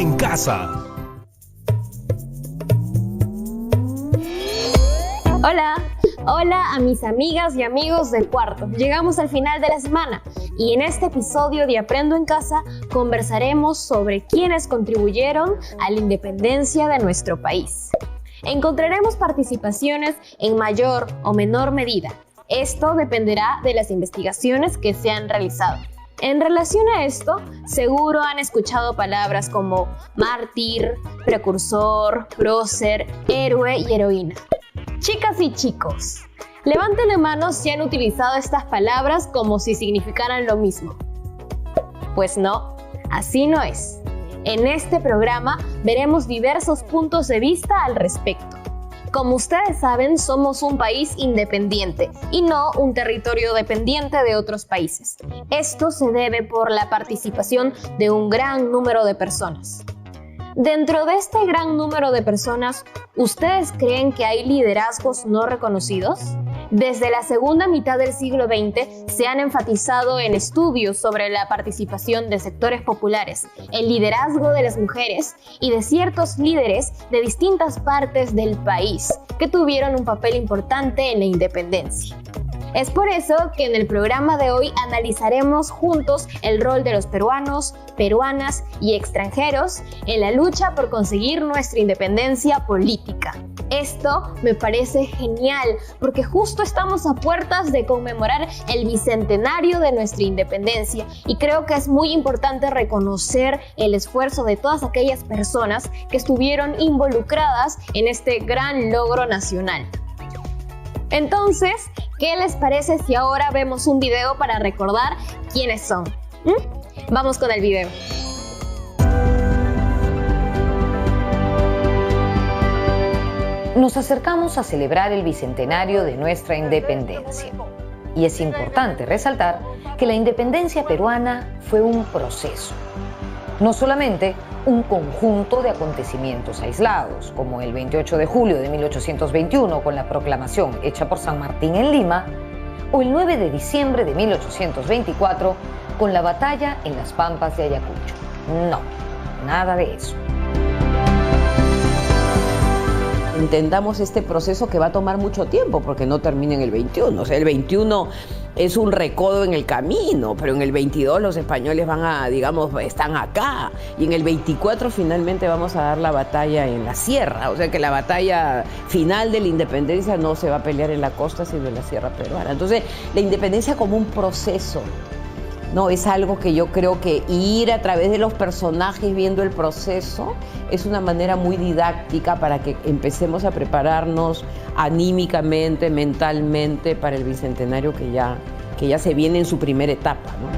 en Casa. Hola a mis amigas y amigos del cuarto. Llegamos al final de la semana y en este episodio de Aprendo en Casa conversaremos sobre quiénes contribuyeron a la independencia de nuestro país. Encontraremos participaciones en mayor o menor medida. Esto dependerá de las investigaciones que se han realizado. En relación a esto, seguro han escuchado palabras como mártir, precursor, prócer, héroe y heroína. Chicas y chicos, levanten la mano si han utilizado estas palabras como si significaran lo mismo. Pues no, así no es. En este programa veremos diversos puntos de vista al respecto. Como ustedes saben, somos un país independiente y no un territorio dependiente de otros países. Esto se debe por la participación de un gran número de personas. Dentro de este gran número de personas, ¿ustedes creen que hay liderazgos no reconocidos? Desde la segunda mitad del siglo XX se han enfatizado en estudios sobre la participación de sectores populares, el liderazgo de las mujeres y de ciertos líderes de distintas partes del país que tuvieron un papel importante en la independencia. Es por eso que en el programa de hoy analizaremos juntos el rol de los peruanos, peruanas y extranjeros en la lucha por conseguir nuestra independencia política. Esto me parece genial porque justo estamos a puertas de conmemorar el bicentenario de nuestra independencia y creo que es muy importante reconocer el esfuerzo de todas aquellas personas que estuvieron involucradas en este gran logro nacional. Entonces, ¿qué les parece si ahora vemos un video para recordar quiénes son? Vamos con el video. Nos acercamos a celebrar el bicentenario de nuestra independencia. Y es importante resaltar que la independencia peruana fue un proceso. No solamente un conjunto de acontecimientos aislados, como el 28 de julio de 1821 con la proclamación hecha por San Martín en Lima, o el 9 de diciembre de 1824 con la batalla en las Pampas de Ayacucho. No, nada de eso. Entendamos este proceso que va a tomar mucho tiempo porque no termina en el 21. O sea, el 21 es un recodo en el camino, pero en el 22 los españoles están acá. Y en el 24 finalmente vamos a dar la batalla en la sierra. O sea que la batalla final de la independencia no se va a pelear en la costa, sino en la sierra peruana. Entonces, la independencia como un proceso. No, es algo que yo creo que ir a través de los personajes viendo el proceso es una manera muy didáctica para que empecemos a prepararnos anímicamente, mentalmente para el bicentenario que ya se viene en su primera etapa, ¿no?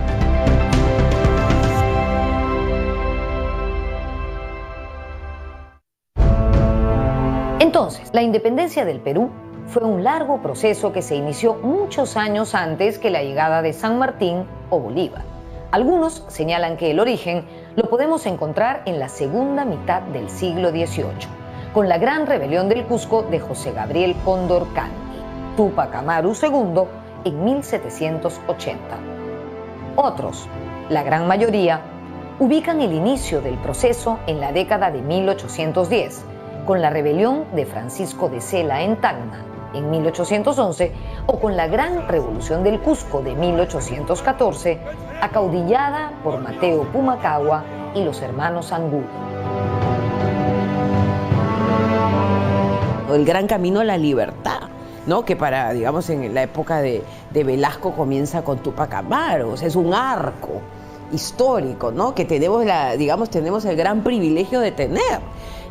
Entonces, la independencia del Perú fue un largo proceso que se inició muchos años antes que la llegada de San Martín o Bolívar. Algunos señalan que el origen lo podemos encontrar en la segunda mitad del siglo XVIII, con la gran rebelión del Cusco de José Gabriel Condorcanqui, Túpac Amaru II, en 1780. Otros, la gran mayoría, ubican el inicio del proceso en la década de 1810, con la rebelión de Francisco de Sela en Tacna, en 1811, o con la Gran Revolución del Cusco de 1814, acaudillada por Mateo Pumacahua y los hermanos Angulo. El gran camino a la libertad, ¿no? Que en la época de Velasco comienza con Túpac Amaru, o sea, es un arco histórico, ¿no? Que tenemos el gran privilegio de tener.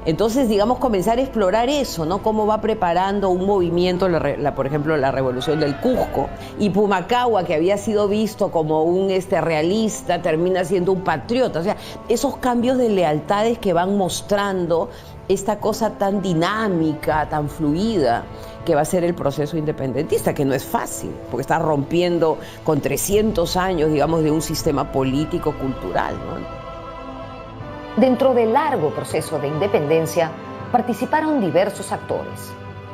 Entonces, comenzar a explorar eso, ¿no? Cómo va preparando un movimiento, por ejemplo, la Revolución del Cusco, y Pumacahua, que había sido visto como un realista, termina siendo un patriota. O sea, esos cambios de lealtades que van mostrando esta cosa tan dinámica, tan fluida, que va a ser el proceso independentista, que no es fácil, porque está rompiendo con 300 años, de un sistema político-cultural, ¿no? Dentro del largo proceso de independencia participaron diversos actores.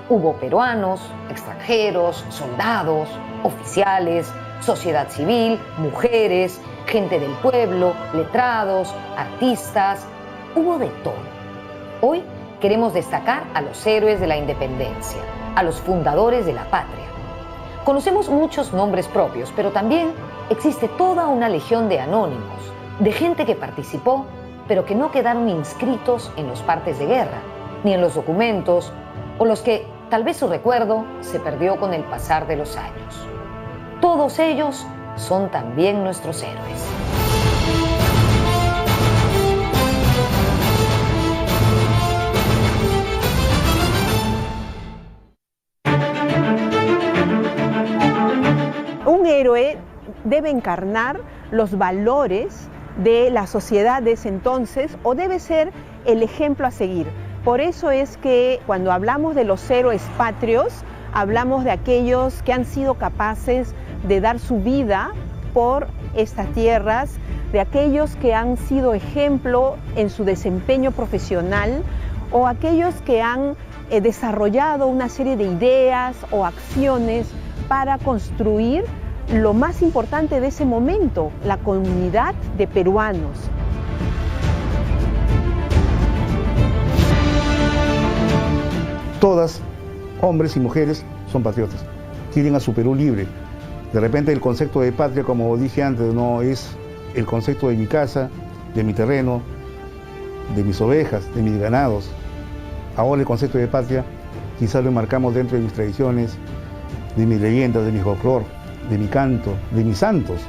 Hubo peruanos, extranjeros, soldados, oficiales, sociedad civil, mujeres, gente del pueblo, letrados, artistas, hubo de todo. Hoy queremos destacar a los héroes de la independencia, a los fundadores de la patria. Conocemos muchos nombres propios, pero también existe toda una legión de anónimos, de gente que participó, pero que no quedaron inscritos en los partes de guerra, ni en los documentos, o los que tal vez su recuerdo se perdió con el pasar de los años. Todos ellos son también nuestros héroes. Un héroe debe encarnar los valores de la sociedad de ese entonces o debe ser el ejemplo a seguir. Por eso es que cuando hablamos de los héroes patrios, hablamos de aquellos que han sido capaces de dar su vida por estas tierras, de aquellos que han sido ejemplo en su desempeño profesional o aquellos que han desarrollado una serie de ideas o acciones para construir lo más importante de ese momento, la comunidad de peruanos. Todas, hombres y mujeres, son patriotas. Quieren a su Perú libre. De repente el concepto de patria, como dije antes, no es el concepto de mi casa, de mi terreno, de mis ovejas, de mis ganados. Ahora el concepto de patria quizás lo enmarcamos dentro de mis tradiciones, de mis leyendas, de mi folclore, de mi canto, de mis santos.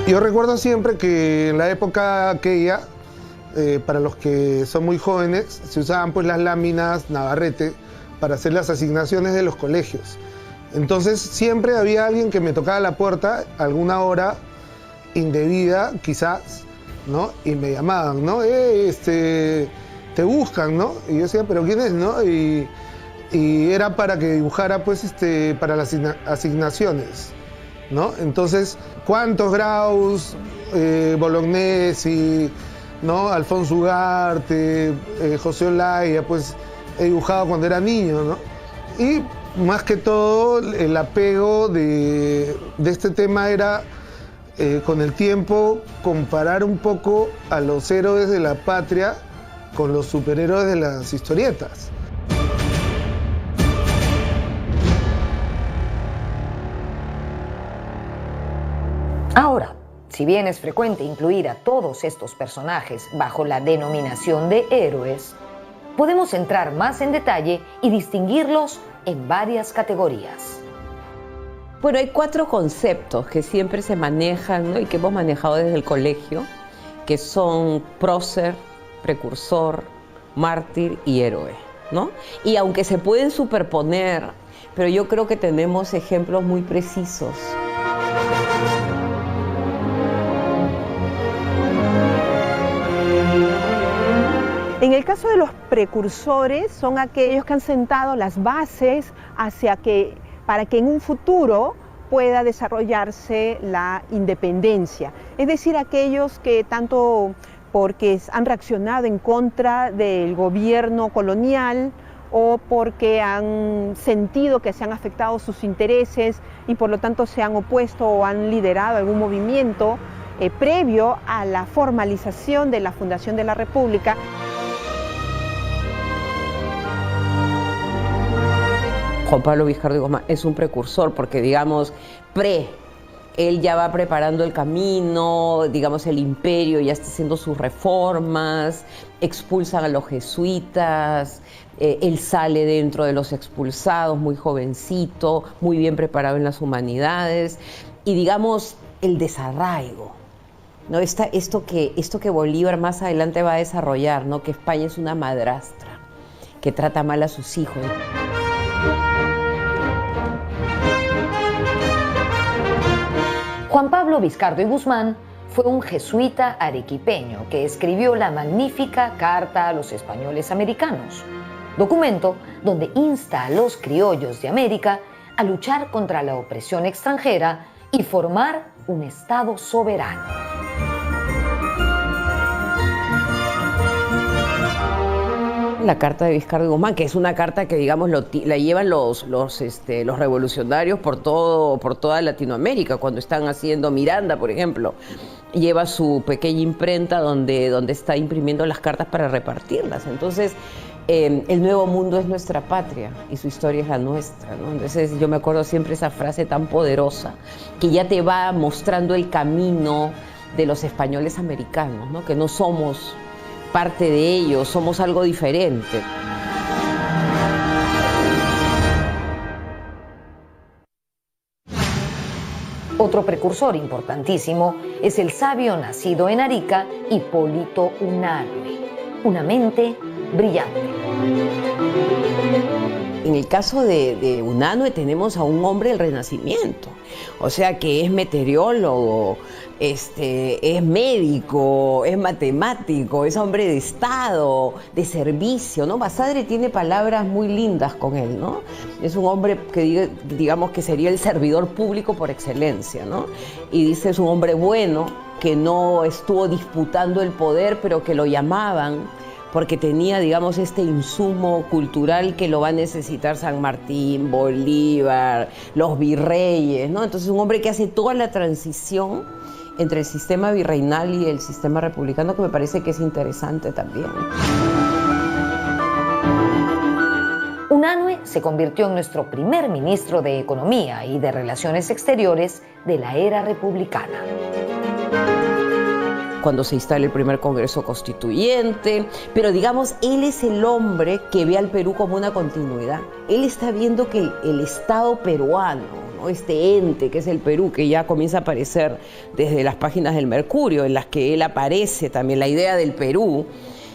Yo recuerdo siempre que en la época aquella, para los que son muy jóvenes, se usaban pues las láminas Navarrete para hacer las asignaciones de los colegios. Entonces siempre había alguien que me tocaba la puerta a alguna hora indebida, quizás, ¿no? Y me llamaban, ¿no? Te buscan, ¿no? Y yo decía, ¿pero quién es, no? Y era para que dibujara, pues, para las asignaciones, ¿no? Entonces, ¿cuántos Graus, Bolognesi, ¿no? Alfonso Ugarte, José Olaya, pues, he dibujado cuando era niño, ¿no? Y más que todo, el apego de este tema era, con el tiempo, comparar un poco a los héroes de la patria con los superhéroes de las historietas. Ahora, si bien es frecuente incluir a todos estos personajes bajo la denominación de héroes, podemos entrar más en detalle y distinguirlos en varias categorías. Bueno, hay 4 conceptos que siempre se manejan, ¿no? Y que hemos manejado desde el colegio, que son prócer, precursor, mártir y héroe, ¿no? Y aunque se pueden superponer, pero yo creo que tenemos ejemplos muy precisos. En el caso de los precursores, son aquellos que han sentado las bases para que en un futuro pueda desarrollarse la independencia. Es decir, aquellos que tanto porque han reaccionado en contra del gobierno colonial o porque han sentido que se han afectado sus intereses y por lo tanto se han opuesto o han liderado algún movimiento previo a la formalización de la fundación de la República. Juan Pablo Vizcarra y Guzmán es un precursor porque, digamos, él ya va preparando el camino, digamos, el imperio ya está haciendo sus reformas, expulsan a los jesuitas, él sale dentro de los expulsados, muy jovencito, muy bien preparado en las humanidades, y digamos, el desarraigo, ¿no? Esto que Bolívar más adelante va a desarrollar, ¿no? Que España es una madrastra que trata mal a sus hijos. Juan Pablo Vizcarra y Guzmán fue un jesuita arequipeño que escribió la magnífica Carta a los Españoles Americanos, documento donde insta a los criollos de América a luchar contra la opresión extranjera y formar un Estado soberano. La carta de Vizcarra y Guzmán, que es una carta que, digamos, la llevan los revolucionarios por toda Latinoamérica, cuando están haciendo Miranda, por ejemplo, lleva su pequeña imprenta donde está imprimiendo las cartas para repartirlas. Entonces, el nuevo mundo es nuestra patria y su historia es la nuestra, ¿no? Entonces, yo me acuerdo siempre esa frase tan poderosa que ya te va mostrando el camino de los españoles americanos, ¿no? Que no somos parte de ellos, somos algo diferente. Otro precursor importantísimo es el sabio nacido en Arica, Hipólito Unanue, una mente brillante. En el caso de Unanue tenemos a un hombre del Renacimiento, o sea que es meteorólogo, es médico, es matemático, es hombre de Estado, de servicio, ¿no? Basadre tiene palabras muy lindas con él, ¿no? Es un hombre que digamos que sería el servidor público por excelencia, ¿no? Y dice, es un hombre bueno, que no estuvo disputando el poder, pero que lo llamaban, porque tenía, digamos, este insumo cultural que lo va a necesitar San Martín, Bolívar, los virreyes, ¿no? Entonces, un hombre que hace toda la transición entre el sistema virreinal y el sistema republicano, que me parece que es interesante también. Unanue se convirtió en nuestro primer ministro de Economía y de Relaciones Exteriores de la era republicana. Cuando se instala el primer Congreso Constituyente, pero digamos, él es el hombre que ve al Perú como una continuidad. Él está viendo que el Estado peruano, ¿no? Este ente que es el Perú, que ya comienza a aparecer desde las páginas del Mercurio, en las que él aparece también, la idea del Perú,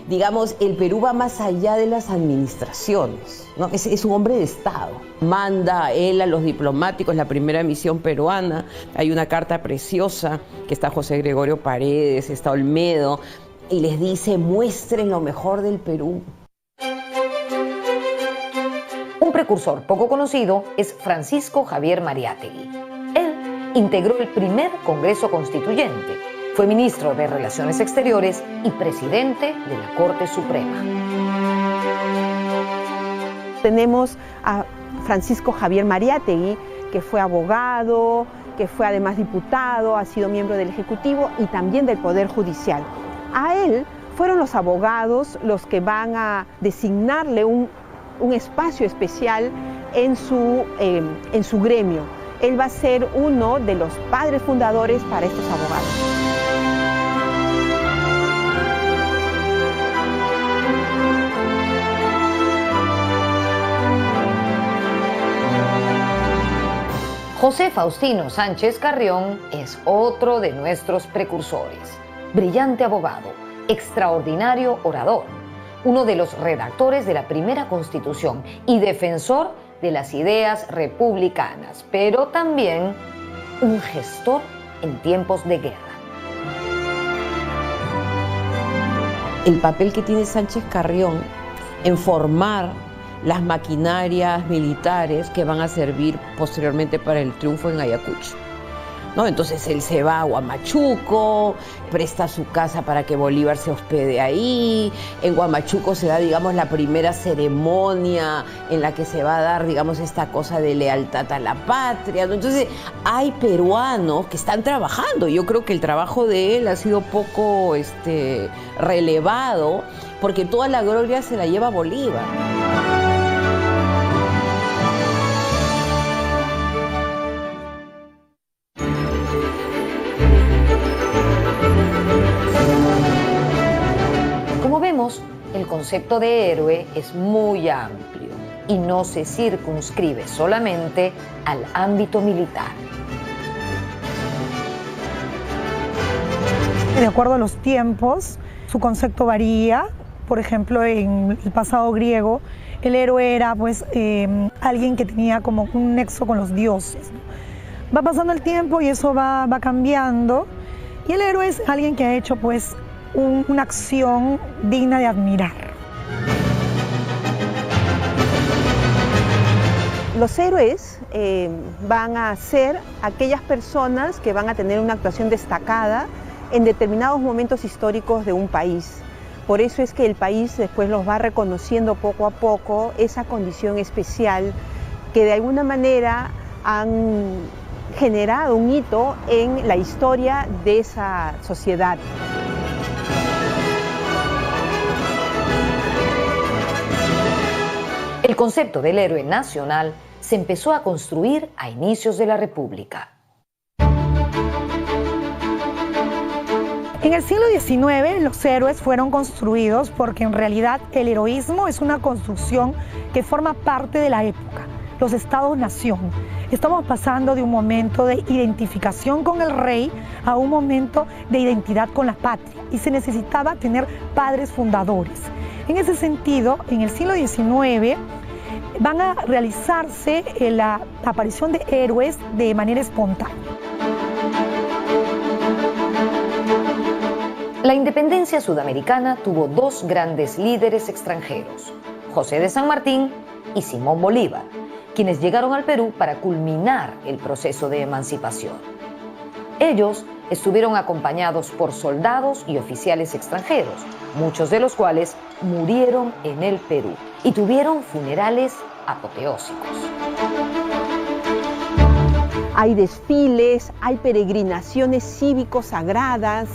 digamos, el Perú va más allá de las administraciones, ¿no? Es un hombre de Estado. Manda él a los diplomáticos, la primera misión peruana. Hay una carta preciosa que está José Gregorio Paredes, está Olmedo, y les dice, muestren lo mejor del Perú. Un precursor poco conocido es Francisco Javier Mariátegui. Él integró el primer Congreso Constituyente, fue ministro de Relaciones Exteriores y presidente de la Corte Suprema. Tenemos a Francisco Javier Mariátegui, que fue abogado, que fue además diputado, ha sido miembro del Ejecutivo y también del Poder Judicial. A él fueron los abogados los que van a designarle un espacio especial en su gremio. Él va a ser uno de los padres fundadores para estos abogados. José Faustino Sánchez Carrión es otro de nuestros precursores. Brillante abogado, extraordinario orador, uno de los redactores de la primera Constitución y defensor de las ideas republicanas, pero también un gestor en tiempos de guerra. El papel que tiene Sánchez Carrión en formar las maquinarias militares que van a servir posteriormente para el triunfo en Ayacucho, ¿no? Entonces él se va a Huamachuco, presta su casa para que Bolívar se hospede ahí. En Huamachuco se da, digamos, la primera ceremonia en la que se va a dar, digamos, esta cosa de lealtad a la patria, ¿no? Entonces hay peruanos que están trabajando. Yo creo que el trabajo de él ha sido poco relevado, porque toda la gloria se la lleva Bolívar. El concepto de héroe es muy amplio y no se circunscribe solamente al ámbito militar. De acuerdo a los tiempos, su concepto varía. Por ejemplo, en el pasado griego, el héroe era pues alguien que tenía como un nexo con los dioses. Va pasando el tiempo y eso va cambiando, y el héroe es alguien que ha hecho pues una acción digna de admirar. Los héroes van a ser aquellas personas que van a tener una actuación destacada en determinados momentos históricos de un país. Por eso es que el país después los va reconociendo poco a poco esa condición especial que de alguna manera han generado un hito en la historia de esa sociedad. El concepto del héroe nacional se empezó a construir a inicios de la República. En el siglo XIX los héroes fueron construidos porque en realidad el heroísmo es una construcción que forma parte de la época, los estados-nación. Estamos pasando de un momento de identificación con el rey a un momento de identidad con la patria y se necesitaba tener padres fundadores. En ese sentido, en el siglo XIX van a realizarse la aparición de héroes de manera espontánea. La independencia sudamericana tuvo dos grandes líderes extranjeros, José de San Martín y Simón Bolívar, quienes llegaron al Perú para culminar el proceso de emancipación. Ellos estuvieron acompañados por soldados y oficiales extranjeros, muchos de los cuales murieron en el Perú y tuvieron funerales apoteósicos. Hay desfiles, hay peregrinaciones cívicos sagradas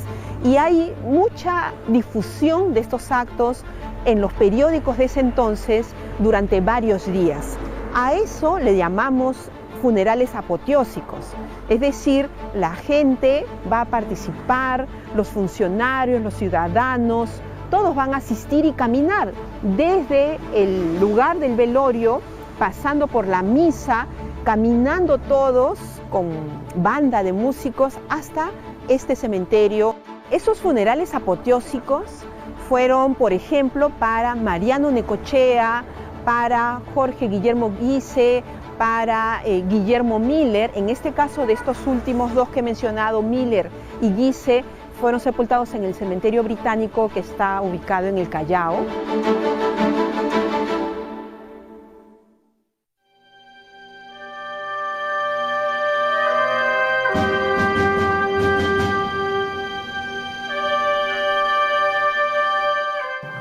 y hay mucha difusión de estos actos en los periódicos de ese entonces durante varios días. A eso le llamamos funerales apoteósicos, es decir, la gente va a participar, los funcionarios, los ciudadanos, todos van a asistir y caminar desde el lugar del velorio, pasando por la misa, caminando todos con banda de músicos hasta este cementerio. Esos funerales apoteósicos fueron, por ejemplo, para Mariano Necochea, para Jorge Guillermo Guise, para Guillermo Miller. En este caso, de estos últimos dos que he mencionado, Miller y Guise, fueron sepultados en el cementerio británico que está ubicado en el Callao.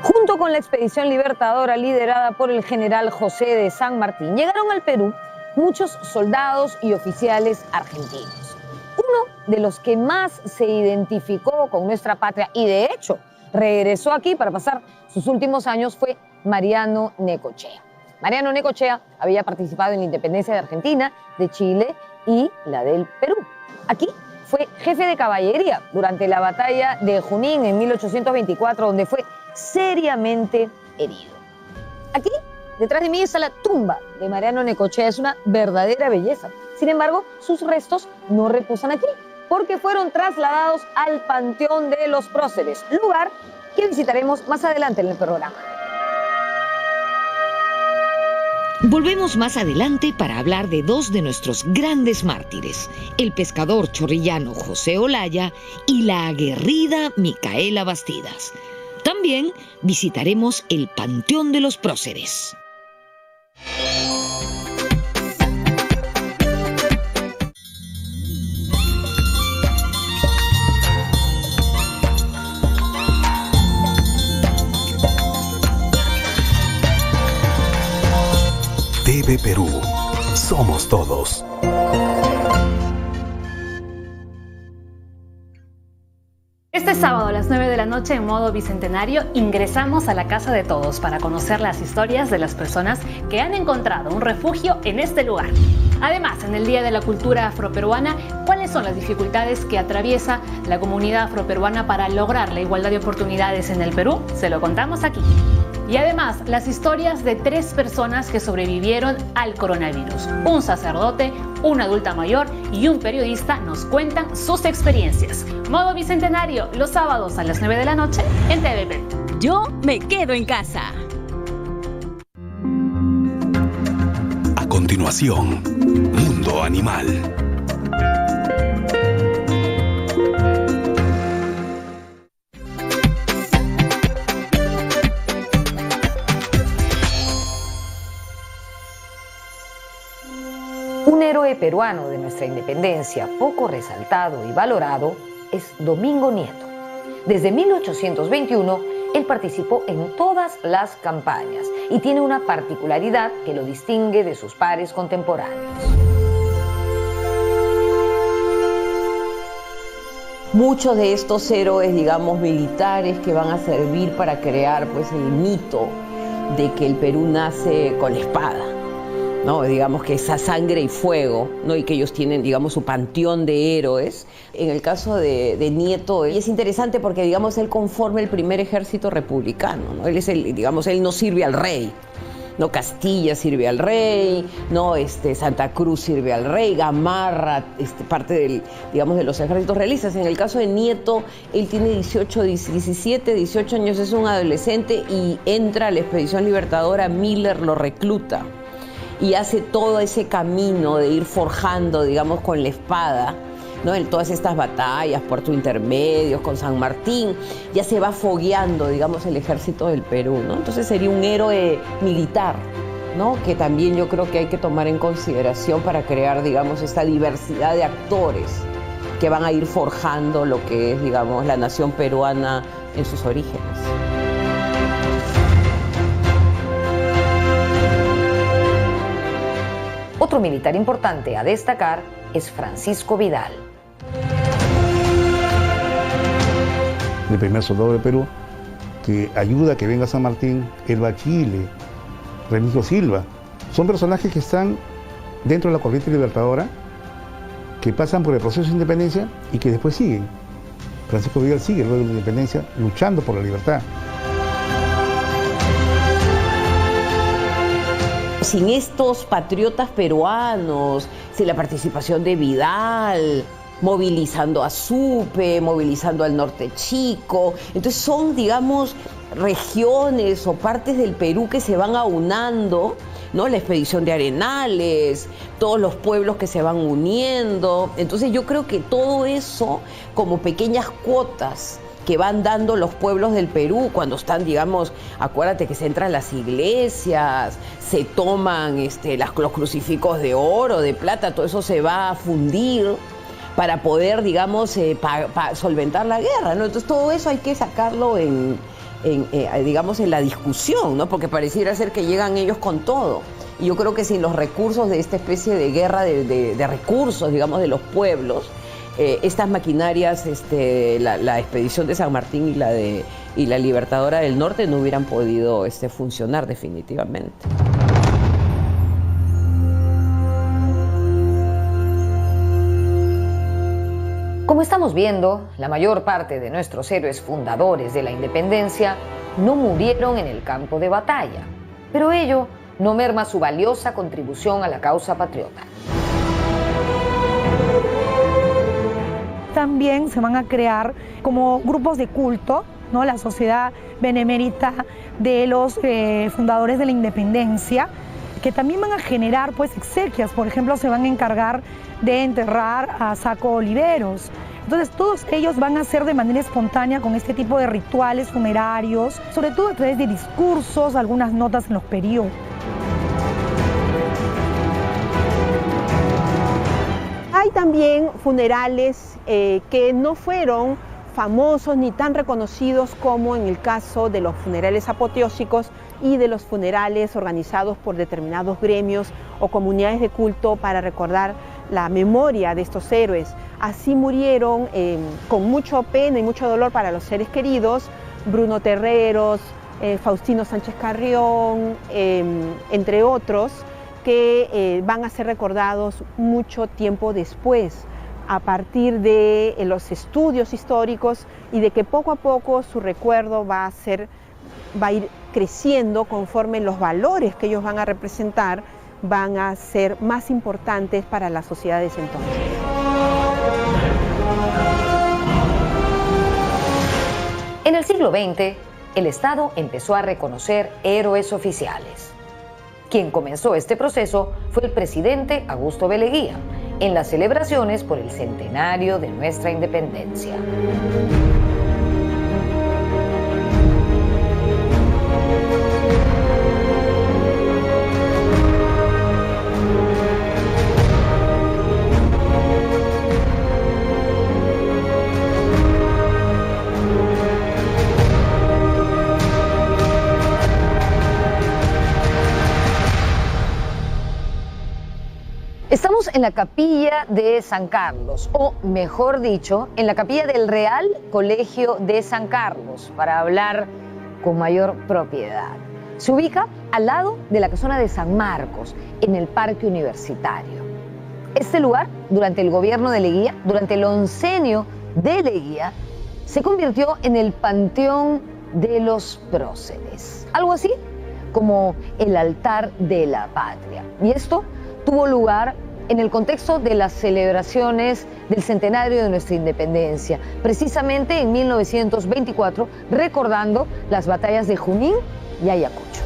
Junto con la expedición libertadora liderada por el general José de San Martín, llegaron al Perú muchos soldados y oficiales argentinos. Uno de los que más se identificó con nuestra patria y de hecho regresó aquí para pasar sus últimos años fue Mariano Necochea. Mariano Necochea había participado en la independencia de Argentina, de Chile y la del Perú. Aquí fue jefe de caballería durante la batalla de Junín en 1824, donde fue seriamente herido. Aquí, detrás de mí, está la tumba de Mariano Necochea. Es una verdadera belleza. Sin embargo, sus restos no reposan aquí, porque fueron trasladados al Panteón de los Próceres, lugar que visitaremos más adelante en el programa. Volvemos más adelante para hablar de dos de nuestros grandes mártires, el pescador chorrillano José Olaya y la aguerrida Micaela Bastidas. También visitaremos el Panteón de los Próceres. TV Perú. Somos todos. Este sábado a las 9 de la noche en modo bicentenario ingresamos a la Casa de Todos para conocer las historias de las personas que han encontrado un refugio en este lugar. Además, en el Día de la Cultura Afroperuana, ¿cuáles son las dificultades que atraviesa la comunidad afroperuana para lograr la igualdad de oportunidades en el Perú? Se lo contamos aquí. Y además, las historias de 3 personas que sobrevivieron al coronavirus. Un sacerdote, una adulta mayor y un periodista nos cuentan sus experiencias. Modo Bicentenario, los sábados a las 9 de la noche en TVP. Yo me quedo en casa. A continuación, Mundo Animal. Un héroe peruano de nuestra independencia, poco resaltado y valorado, es Domingo Nieto. Desde 1821, él participó en todas las campañas y tiene una particularidad que lo distingue de sus pares contemporáneos. Muchos de estos héroes, digamos, militares que van a servir para crear pues el mito de que el Perú nace con la espada, ¿no? Digamos que esa sangre y fuego, ¿no? Y que ellos tienen, digamos, su panteón de héroes. En el caso de Nieto, y es interesante porque, digamos, él conforma el primer ejército republicano, ¿no? Él es digamos, él no sirve al rey, ¿no? Castilla sirve al rey, ¿no? Santa Cruz sirve al rey, Gamarra, parte digamos, de los ejércitos realistas. En el caso de Nieto, él tiene 17, 18 años, es un adolescente y entra a la expedición libertadora, Miller lo recluta y hace todo ese camino de ir forjando, digamos, con la espada, ¿no? En todas estas batallas, Puerto Intermedios, con San Martín, ya se va fogueando, digamos, el ejército del Perú, ¿no? Entonces sería un héroe militar, ¿no? Que también yo creo que hay que tomar en consideración para crear, digamos, esta diversidad de actores que van a ir forjando lo que es, digamos, la nación peruana en sus orígenes. Otro militar importante a destacar es Francisco Vidal. El primer soldado de Perú que ayuda a que venga San Martín, él va a Chile, Remigio Silva. Son personajes que están dentro de la corriente libertadora, que pasan por el proceso de independencia y que después siguen. Francisco Vidal sigue luego de la independencia luchando por la libertad. Sin estos patriotas peruanos, sin la participación de Vidal, movilizando a Supe, movilizando al Norte Chico, entonces son, digamos, regiones o partes del Perú que se van aunando, ¿no? La expedición de Arenales, todos los pueblos que se van uniendo. Entonces yo creo que todo eso, como pequeñas cuotas que van dando los pueblos del Perú cuando están, digamos, acuérdate que se entran las iglesias, se toman los crucifijos de oro, de plata, todo eso se va a fundir para poder, digamos, solventar la guerra, ¿no? Entonces todo eso hay que sacarlo digamos, en la discusión, ¿no? Porque pareciera ser que llegan ellos con todo. Y yo creo que sin los recursos de esta especie de guerra de recursos, digamos, de los pueblos, estas maquinarias, la expedición de San Martín y la Libertadora del Norte no hubieran podido funcionar definitivamente. Como estamos viendo, la mayor parte de nuestros héroes fundadores de la independencia no murieron en el campo de batalla, pero ello no merma su valiosa contribución a la causa patriota. También se van a crear como grupos de culto, ¿no? La Sociedad Benemérita de los fundadores de la independencia, que también van a generar pues exequias. Por ejemplo, se van a encargar de enterrar a Saco Oliveros. Entonces todos ellos van a hacer de manera espontánea con este tipo de rituales funerarios, sobre todo a través de discursos, algunas notas en los periódicos. Hay también funerales que no fueron famosos ni tan reconocidos como en el caso de los funerales apoteósicos y de los funerales organizados por determinados gremios o comunidades de culto para recordar la memoria de estos héroes. Así murieron con mucha pena y mucho dolor para los seres queridos Bruno Terreros, Faustino Sánchez Carrión, entre otros, que van a ser recordados mucho tiempo después, a partir de los estudios históricos y de que poco a poco su recuerdo va a ir creciendo conforme los valores que ellos van a representar van a ser más importantes para las sociedades entonces. En el siglo XX, el Estado empezó a reconocer héroes oficiales. Quien comenzó este proceso fue el presidente Augusto B. Leguía, en las celebraciones por el centenario de nuestra independencia. en la capilla de San Carlos, o mejor dicho, en la capilla del Real Colegio de San Carlos, para hablar con mayor propiedad. Se ubica al lado de la casona de San Marcos, en el Parque Universitario. Este lugar, durante el gobierno de Leguía, durante el oncenio de Leguía, se convirtió en el panteón de los próceres. Algo así como el altar de la patria. Y esto tuvo lugar en el contexto de las celebraciones del centenario de nuestra independencia, precisamente en 1924, recordando las batallas de Junín y Ayacucho.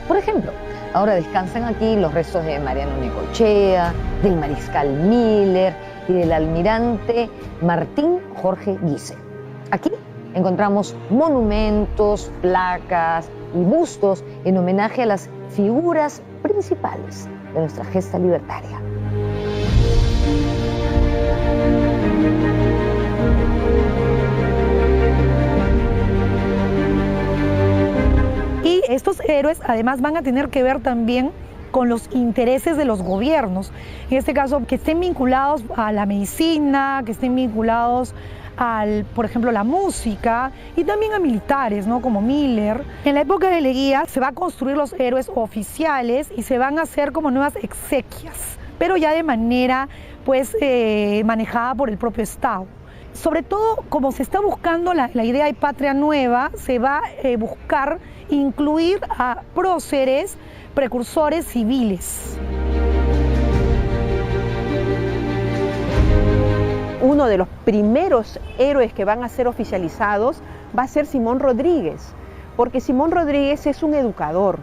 Por ejemplo, ahora descansan aquí los restos de Mariano Necochea, del mariscal Miller y del almirante Martín Jorge Guise. Aquí encontramos monumentos, placas y bustos en homenaje a las figuras principales de nuestra gesta libertaria. Y estos héroes además van a tener que ver también con los intereses de los gobiernos. En este caso, que estén vinculados a la medicina, que estén vinculados por ejemplo, la música y también a militares, ¿no? Como Miller. En la época de Leguía se va a construir los héroes oficiales y se van a hacer como nuevas exequias, pero ya de manera pues manejada por el propio Estado. Sobre todo, como se está buscando la idea de patria nueva, se va a buscar incluir a próceres, precursores civiles. Uno de los primeros héroes que van a ser oficializados va a ser Simón Rodríguez, porque Simón Rodríguez es un educador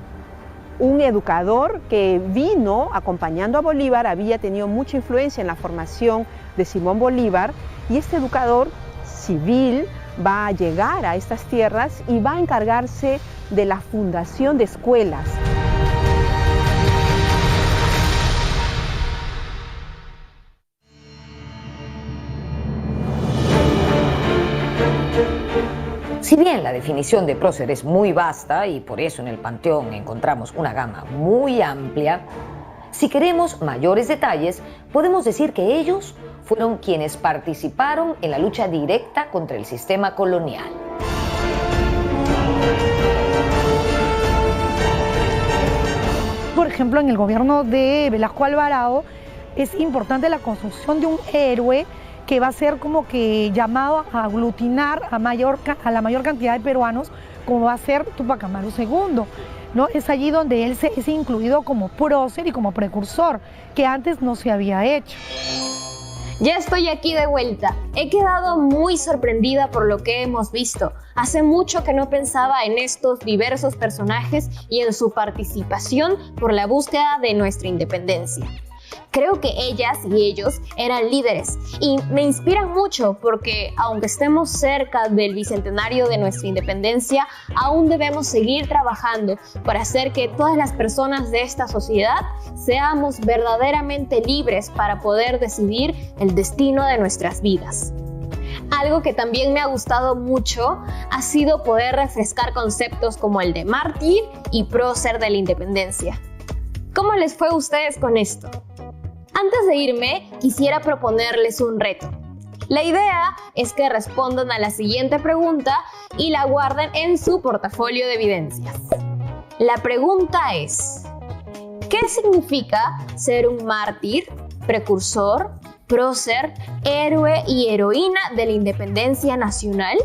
que vino acompañando a Bolívar, había tenido mucha influencia en la formación de Simón Bolívar, y este educador civil va a llegar a estas tierras y va a encargarse de la fundación de escuelas. Si bien la definición de prócer es muy vasta y por eso en el Panteón encontramos una gama muy amplia, si queremos mayores detalles, podemos decir que ellos fueron quienes participaron en la lucha directa contra el sistema colonial. Por ejemplo, en el gobierno de Velasco Alvarado es importante la construcción de un héroe que va a ser como que llamado a aglutinar a la mayor cantidad de peruanos, como va a ser Túpac Amaru II, ¿no? Es allí donde él es incluido como prócer y como precursor, que antes no se había hecho. Ya estoy aquí de vuelta. He quedado muy sorprendida por lo que hemos visto. Hace mucho que no pensaba en estos diversos personajes y en su participación por la búsqueda de nuestra independencia. Creo que ellas y ellos eran líderes y me inspiran mucho porque aunque estemos cerca del bicentenario de nuestra independencia, aún debemos seguir trabajando para hacer que todas las personas de esta sociedad seamos verdaderamente libres para poder decidir el destino de nuestras vidas. Algo que también me ha gustado mucho ha sido poder refrescar conceptos como el de mártir y prócer de la independencia. ¿Cómo les fue a ustedes con esto? Antes de irme, quisiera proponerles un reto. La idea es que respondan a la siguiente pregunta y la guarden en su portafolio de evidencias. La pregunta es: ¿qué significa ser un mártir, precursor, prócer, héroe y heroína de la independencia nacional?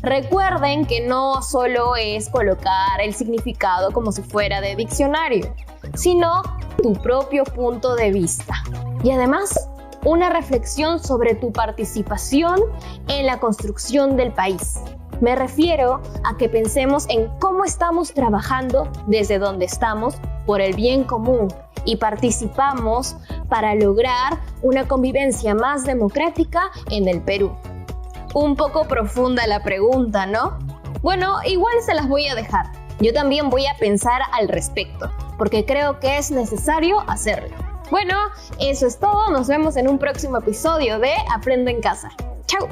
Recuerden que no solo es colocar el significado como si fuera de diccionario, sino tu propio punto de vista. Y además, una reflexión sobre tu participación en la construcción del país. Me refiero a que pensemos en cómo estamos trabajando desde donde estamos por el bien común y participamos para lograr una convivencia más democrática en el Perú. Un poco profunda la pregunta, ¿no? Bueno, igual se las voy a dejar. Yo también voy a pensar al respecto, porque creo que es necesario hacerlo. Bueno, eso es todo. Nos vemos en un próximo episodio de Aprendo en Casa. ¡Chao!